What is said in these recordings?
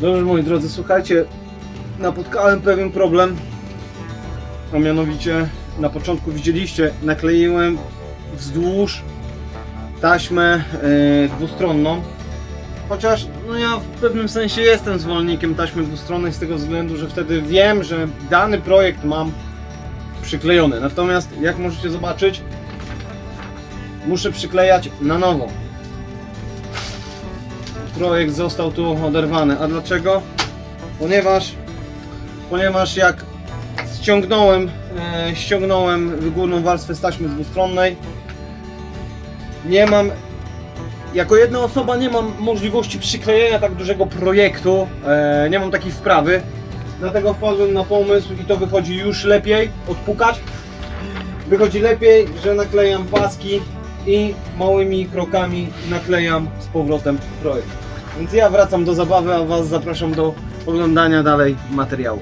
Dobrze, moi drodzy, słuchajcie, napotkałem pewien problem, a mianowicie na początku widzieliście, nakleiłem wzdłuż taśmę dwustronną, chociaż no ja w pewnym sensie jestem zwolennikiem taśmy dwustronnej z tego względu, że wtedy wiem, że dany projekt mam przyklejony. Natomiast jak możecie zobaczyć, muszę przyklejać na nowo. Projekt został tu oderwany. A dlaczego? Ponieważ jak ściągnąłem górną warstwę z taśmy dwustronnej, jako jedna osoba nie mam możliwości przyklejenia tak dużego projektu, nie mam takiej wprawy, dlatego wpadłem na pomysł i to wychodzi już lepiej, odpukać. Wychodzi lepiej, że naklejam paski i małymi krokami naklejam z powrotem projekt. Więc ja wracam do zabawy, a Was zapraszam do oglądania dalej materiału.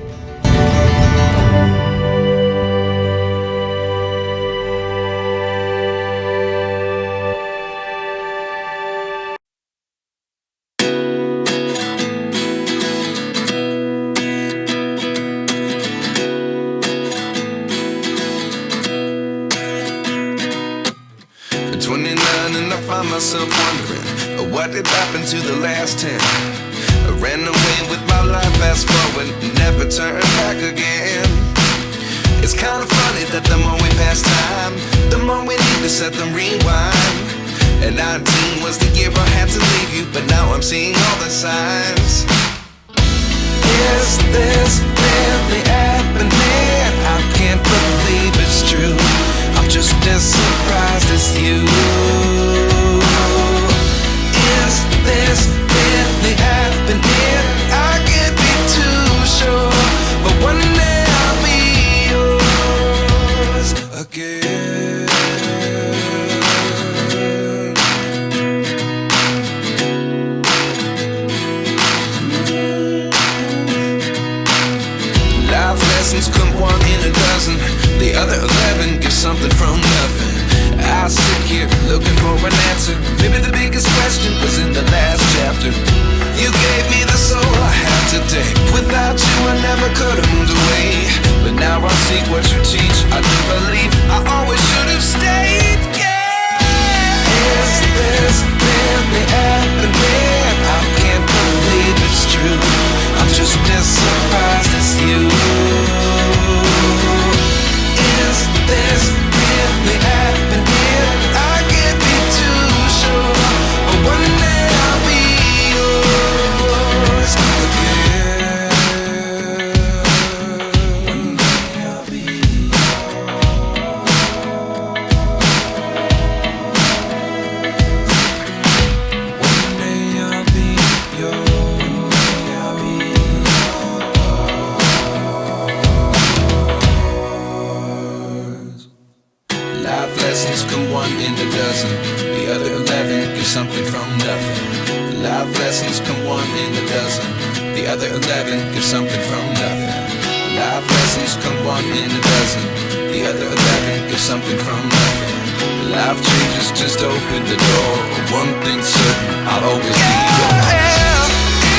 Myself wondering what did happen to the last 10. I ran away with my life, fast forward, never turn back again. It's kind of funny that the more we pass time, the more we need to set them rewind. And 19 was the year I had to leave you, but now I'm seeing all the signs. Is this really happening? I can't believe it's true. I'm just as surprised as you. Is this really happening? I can't be too sure, but one day I'll be yours again. Life lessons come one in a dozen, the other 11 give something from nothing. I sit here looking for an answer. Maybe the biggest question was in the last chapter. You gave me the soul I have today. Without you I never could have moved away. But now I see what you teach. I do believe I always should have stayed. Yeah. Is this really happening? I can't believe it's true. I'm just as surprised as you. Is this really happening? I can't be too sure, but one day I'll be yours again. One day I'll be yours. One day I'll be yours. One day I'll be yours. Life lessons come one in a dozen, the other 11 give something from nothing. Life lessons come one in a dozen, the other 11 give something from nothing. Life lessons come one in a dozen, the other 11 give something from nothing. Life changes just open the door. One thing's certain, I'll always be yours.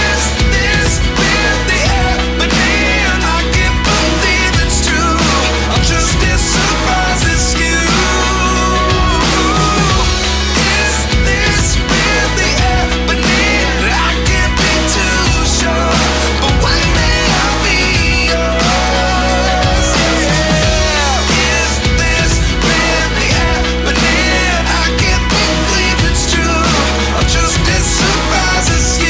Is this really happening? I can't believe it's true. I'm just as surprised as you. Is this really happening? I can't be too sure, but one day I'll be yours. Yeah. Is this really happening? I can't believe it's true. I'm just as surprised as you.